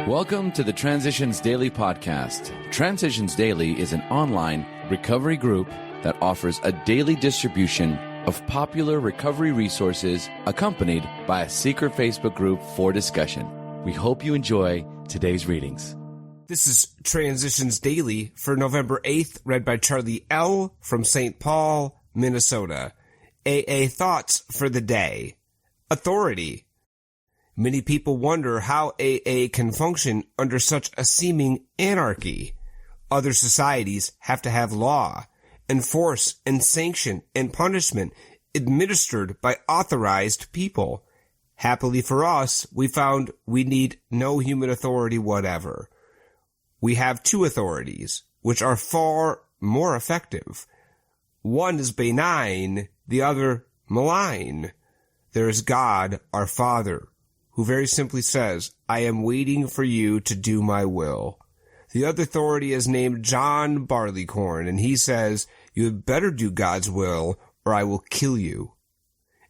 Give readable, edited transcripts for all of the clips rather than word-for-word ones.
Welcome to the Transitions Daily podcast. Transitions Daily is an online recovery group that offers a daily distribution of popular recovery resources accompanied by a secret Facebook group for discussion. We hope you enjoy today's readings. This is Transitions Daily for November 8th, read by Charlie L. from St. Paul, Minnesota. AA Thoughts for the Day. Authority. Many people wonder how AA can function under such a seeming anarchy. Other societies have to have law, enforce and sanction and punishment administered by authorized people. Happily for us, we found we need no human authority whatever. We have two authorities, which are far more effective. One is benign, the other malign. There is God, our Father, who very simply says, I am waiting for you to do my will. The other authority is named John Barleycorn, and he says, you had better do God's will, or I will kill you.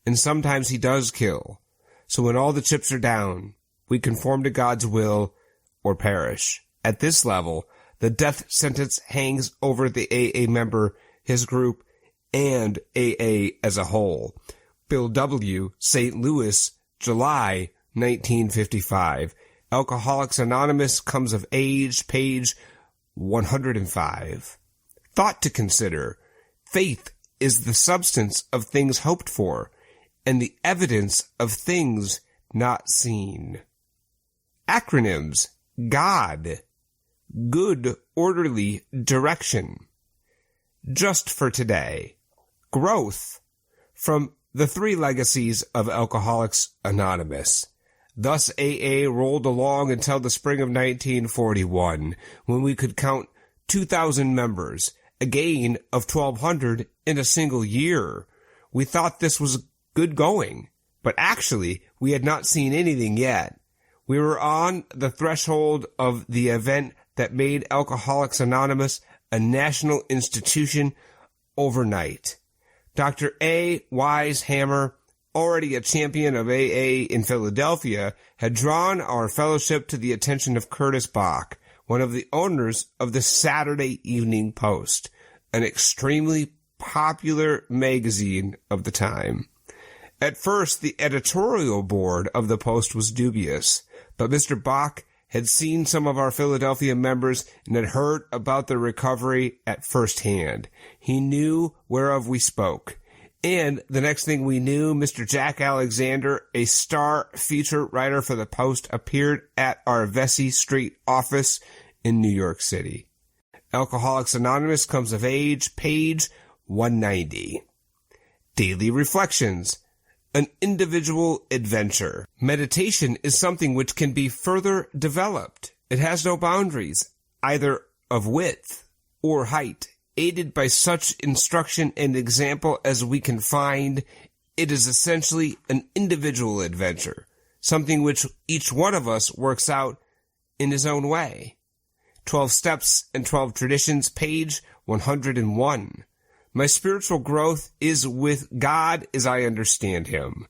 And sometimes he does kill. So when all the chips are down, we conform to God's will or perish. At this level, the death sentence hangs over the AA member, his group, and AA as a whole. Bill W., St. Louis, July 1955. Alcoholics Anonymous comes of age, page 105. Thought to consider. Faith is the substance of things hoped for, and the evidence of things not seen. Acronyms. God. Good, orderly direction. Just for today. Growth. From the three legacies of Alcoholics Anonymous. Thus AA rolled along until the spring of 1941, when we could count 2,000 members, a gain of 1,200 in a single year. We thought this was good going, but actually we had not seen anything yet. We were on the threshold of the event that made Alcoholics Anonymous a national institution overnight. Dr. A. Wise Hammer, already a champion of AA in Philadelphia, had drawn our fellowship to the attention of Curtis Bach, one of the owners of the Saturday Evening Post, an extremely popular magazine of the time. At first, the editorial board of the Post was dubious, but Mr. Bach had seen some of our Philadelphia members and had heard about their recovery at first hand. He knew whereof we spoke. And the next thing we knew, Mr. Jack Alexander, a star feature writer for the Post, appeared at our Vesey Street office in New York City. Alcoholics Anonymous comes of age, page 190. Daily Reflections. An individual adventure. Meditation is something which can be further developed. It has no boundaries, either of width or height. Aided by such instruction and example as we can find, it is essentially an individual adventure, something which each one of us works out in his own way. 12 Steps and 12 Traditions, page 101. My spiritual growth is with God as I understand Him.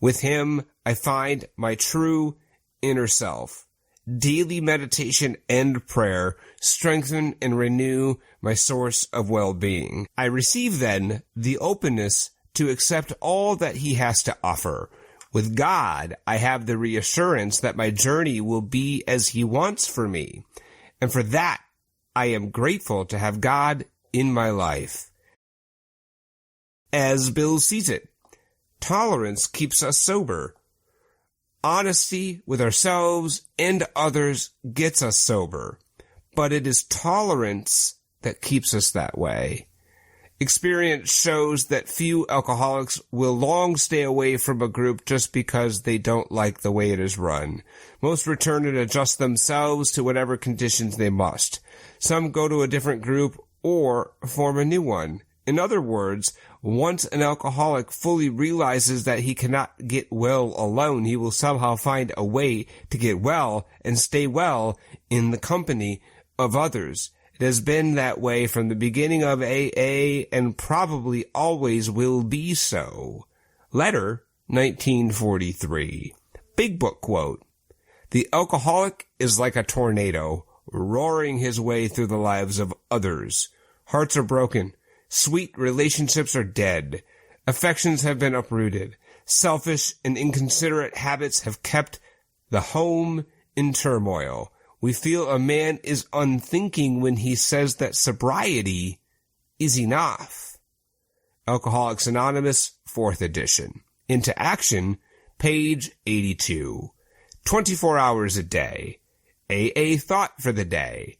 With Him, I find my true inner self. Daily meditation and prayer strengthen and renew my source of well-being. I receive then the openness to accept all that He has to offer. With God, I have the reassurance that my journey will be as He wants for me. And for that, I am grateful to have God in my life. As Bill sees it, tolerance keeps us sober. Honesty with ourselves and others gets us sober, but it is tolerance that keeps us that way. Experience shows that few alcoholics will long stay away from a group just because they don't like the way it is run. Most return and adjust themselves to whatever conditions they must. Some go to a different group or form a new one. In other words, once an alcoholic fully realizes that he cannot get well alone, he will somehow find a way to get well and stay well in the company of others. It has been that way from the beginning of AA and probably always will be so. Letter, 1943. Big Book quote. The alcoholic is like a tornado, roaring his way through the lives of others. Hearts are broken. Sweet relationships are dead. Affections have been uprooted. Selfish and inconsiderate habits have kept the home in turmoil. We feel a man is unthinking when he says that sobriety is enough. Alcoholics Anonymous, 4th edition. Into Action, page 82. 24 hours a day. AA thought for the day.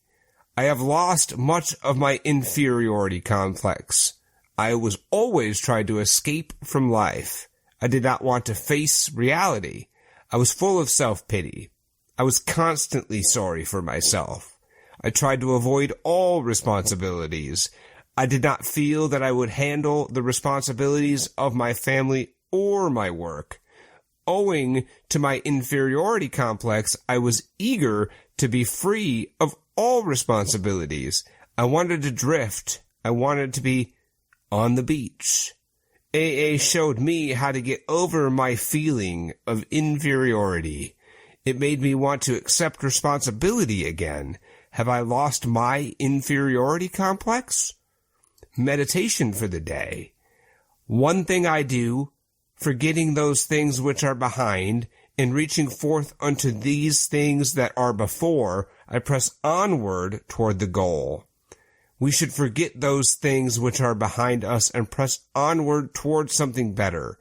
I have lost much of my inferiority complex. I was always trying to escape from life. I did not want to face reality. I was full of self-pity. I was constantly sorry for myself. I tried to avoid all responsibilities. I did not feel that I would handle the responsibilities of my family or my work. Owing to my inferiority complex, I was eager to be free of all responsibilities. I wanted to drift. I wanted to be on the beach. AA showed me how to get over my feeling of inferiority. It made me want to accept responsibility again. Have I lost my inferiority complex? Meditation for the day. One thing I do, forgetting those things which are behind, and reaching forth unto these things that are before, I press onward toward the goal. We should forget those things which are behind us and press onward toward something better.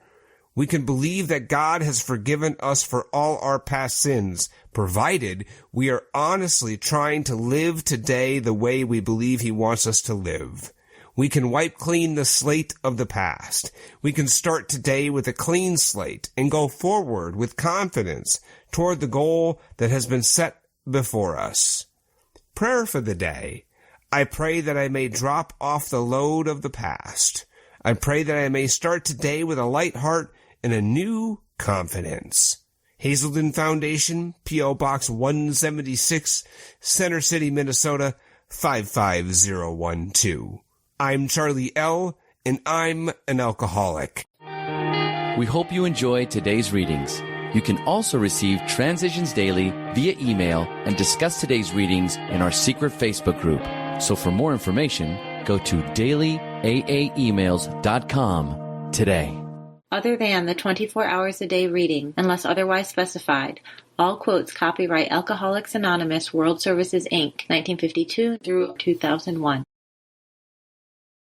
We can believe that God has forgiven us for all our past sins, provided we are honestly trying to live today the way we believe He wants us to live. We can wipe clean the slate of the past. We can start today with a clean slate and go forward with confidence toward the goal that has been set before us. Prayer for the day. I pray that I may drop off the load of the past. I pray that I may start today with a light heart and a new confidence. Hazelden Foundation, P.O. Box 176, Center City, Minnesota, 55012. I'm Charlie L., and I'm an alcoholic. We hope you enjoyed today's readings. You can also receive Transitions Daily via email and discuss today's readings in our secret Facebook group. So for more information, go to dailyaaemails.com today. Other than the 24 hours a day reading, unless otherwise specified, all quotes copyright Alcoholics Anonymous World Services, Inc., 1952 through 2001.